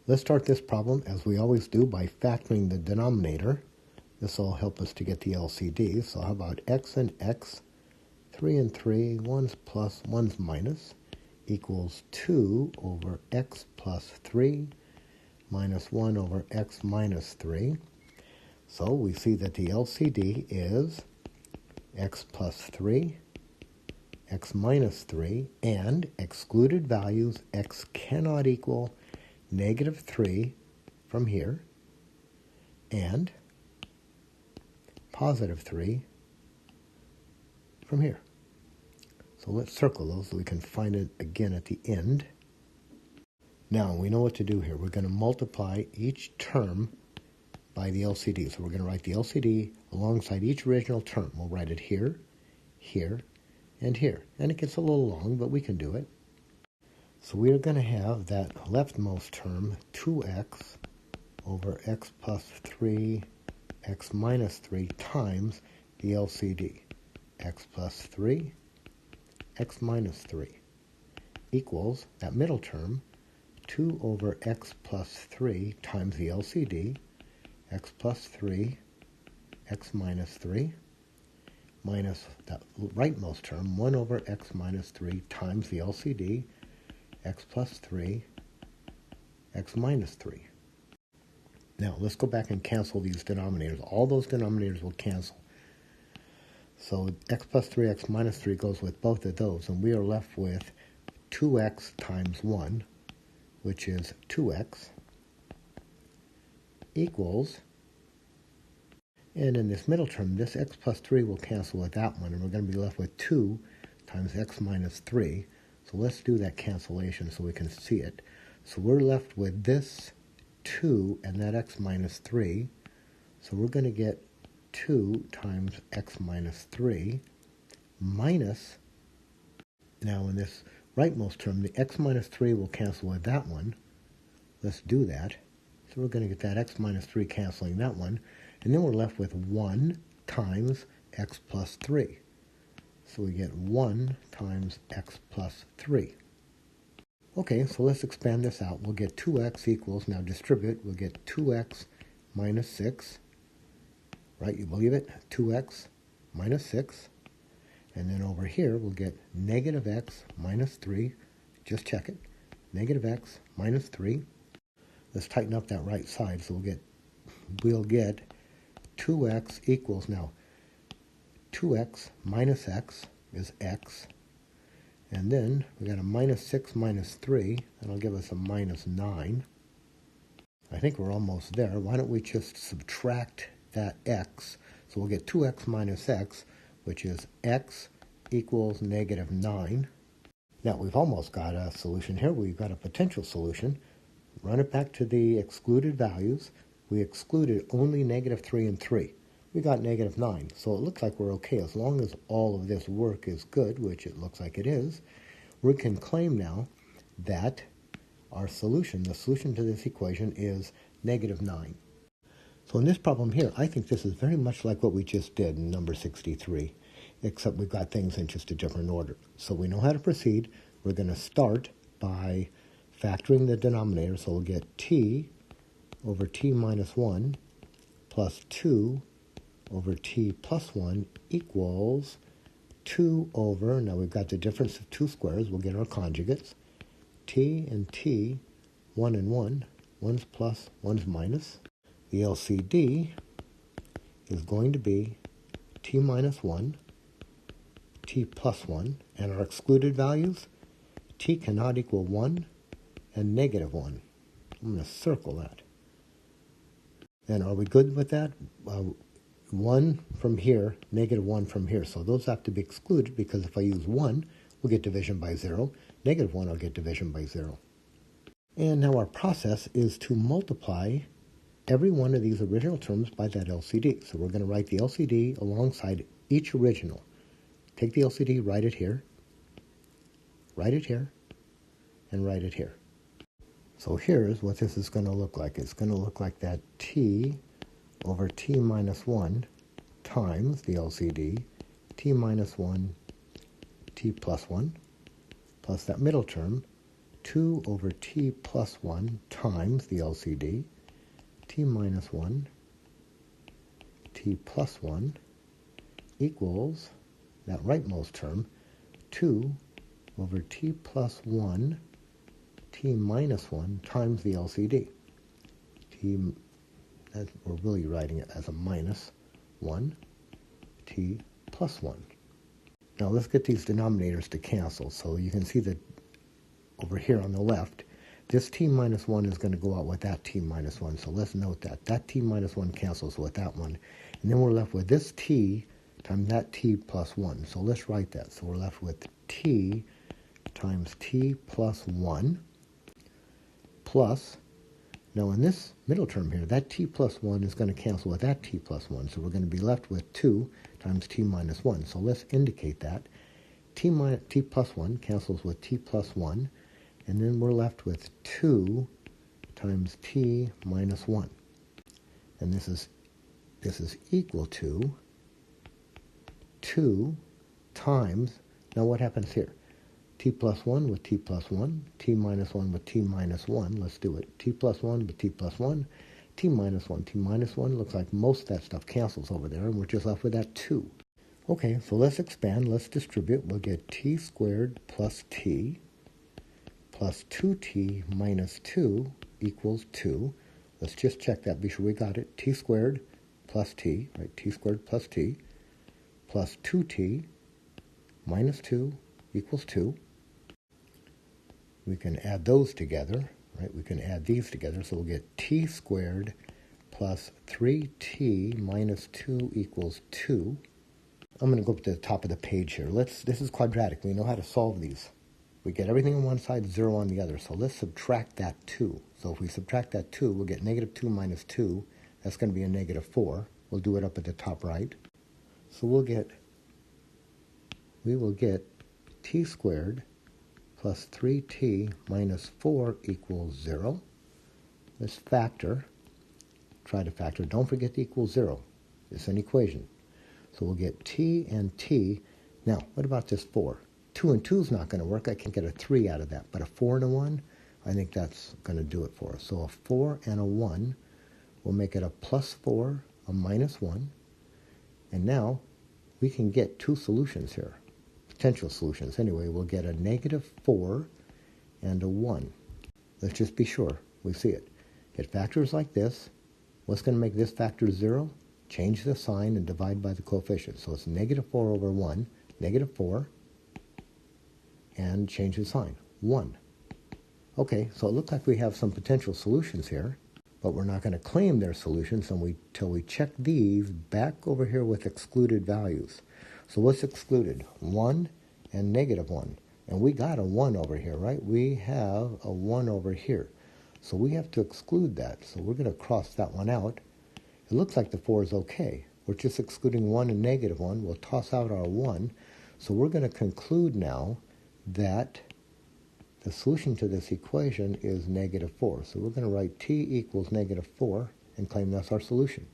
Let's start this problem, as we always do, by factoring the denominator. This will help us to get the LCD. So how about x and x, 3 and 3, 1's plus, 1's minus, equals 2 over x plus 3 minus 1 over x minus 3. So we see that the LCD is x plus 3, x minus 3, and excluded values, x cannot equal negative 3 from here, and positive 3 from here. So let's circle those so we can find it again at the end. Now we know what to do here. We're going to multiply each term by the LCD. So we're going to write the LCD alongside each original term. We'll write it here, here, and here. And it gets a little long, but we can do it. So we are going to have that leftmost term, 2x over x plus 3, x minus 3 times the LCD. X plus 3, x minus 3 equals that middle term, 2 over x plus 3 times the LCD, x plus 3, x minus 3, minus that rightmost term, 1 over x minus 3 times the LCD, x plus 3, x minus 3. Now, let's go back and cancel these denominators. All those denominators will cancel. So x plus 3, x minus 3 goes with both of those, and we are left with 2x times 1, which is 2x, equals, and in this middle term, this x plus 3 will cancel with that one, and we're going to be left with 2 times x minus 3. So let's do that cancellation so we can see it. So we're left with this 2 and that x minus 3. So we're going to get 2 times x minus 3 minus, now in this rightmost term, the x minus 3 will cancel with that one. Let's do that. So we're going to get that x minus 3 canceling that one. And then we're left with 1 times x plus 3. So we get 1 times x plus 3. Okay, so let's expand this out. We'll get 2x equals, now distribute, we'll get 2x minus 6. Right, you believe it? 2x minus 6. And then over here, we'll get negative x minus 3. Just check it. Negative x minus 3. Let's tighten up that right side. So we'll get 2x equals, now 2x minus x is x. And then we got a minus 6 minus 3. That'll give us a minus 9. I think we're almost there. Why don't we just subtract that x? So we'll get 2x minus x, which is x equals negative 9. Now we've almost got a solution here. We've got a potential solution. Run it back to the excluded values. We excluded only negative 3 and 3. We got negative 9, so it looks like we're okay. As long as all of this work is good, which it looks like it is, we can claim now that our solution, the solution to this equation, is negative 9. So in this problem here, I think this is very much like what we just did in number 63, except we've got things in just a different order. So we know how to proceed. We're going to start by factoring the denominator, so we'll get t over t minus 1 plus 2 over t plus 1 equals 2 over, now we've got the difference of two squares, we'll get our conjugates, t and t, 1 and 1, 1's plus, 1's minus. The LCD is going to be t minus 1, t plus 1, and our excluded values, t cannot equal 1 and negative 1. I'm going to circle that. And are we good with that? 1 from here, negative 1 from here. So those have to be excluded because if I use 1, we'll get division by 0. Negative 1, I'll get division by 0. And now our process is to multiply every one of these original terms by that LCD. So we're going to write the LCD alongside each original. Take the LCD, write it here, and write it here. So here's what this is going to look like. It's going to look like that t over t minus 1 times the LCD, t minus 1, t plus 1, plus that middle term, 2 over t plus 1 times the LCD, t minus 1, t plus 1 equals that rightmost term, 2 over t plus 1, t minus 1 times the LCD. We're really writing it as a minus 1, t plus 1. Now let's get these denominators to cancel. So you can see that over here on the left, this t minus 1 is going to go out with that t minus 1. So let's note that. That t minus 1 cancels with that one. And then we're left with this t times that t plus 1. So let's write that. So we're left with t times t plus 1 plus, now in this middle term here, that t plus 1 is going to cancel with that t plus 1. So we're going to be left with 2 times t minus 1. So let's indicate that. T plus 1 cancels with t plus 1. And then we're left with 2 times t minus 1. And this is equal to 2 times, now what happens here? T plus 1 with t plus 1, t minus 1 with t minus 1. Let's do it. T plus 1 with t plus 1, t minus 1, t minus 1. Looks like most of that stuff cancels over there, and we're just left with that 2. Okay, so let's expand. Let's distribute. We'll get t squared plus t plus 2t minus 2 equals 2. Let's just check that, be sure we got it. T squared plus t, right? T squared plus t plus 2t minus 2 equals 2. We can add those together, right? We can add these together, so we'll get t squared plus 3t minus 2 equals 2. I'm going to go up to the top of the page here. This is quadratic. We know how to solve these. We get everything on one side, 0 on the other. So let's subtract that 2. So if we subtract that 2, we'll get negative 2 minus 2. That's going to be a negative 4. We'll do it up at the top right. So we will get t squared plus 3t minus 4 equals 0. Let's factor. Try to factor. Don't forget to equal 0. It's an equation. So we'll get t and t. Now, what about this 4? 2 and 2 is not going to work. I can get a 3 out of that. But a 4 and a 1, I think that's going to do it for us. So a 4 and a 1 will make it a plus 4, a minus 1. And now we can get two solutions here. Potential solutions. Anyway, we'll get a negative 4 and a 1. Let's just be sure we see it. Get factors like this. What's going to make this factor 0? Change the sign and divide by the coefficient. So it's negative 4 over 1, negative 4, and change the sign, 1. Okay, so it looks like we have some potential solutions here, but we're not going to claim their solutions until we check these back over here with excluded values. So what's excluded? 1 and negative 1. And we got a 1 over here, right? We have a 1 over here. So we have to exclude that. So we're going to cross that one out. It looks like the 4 is okay. We're just excluding 1 and negative 1. We'll toss out our 1. So we're going to conclude now that the solution to this equation is negative 4. So we're going to write t equals negative 4 and claim that's our solution.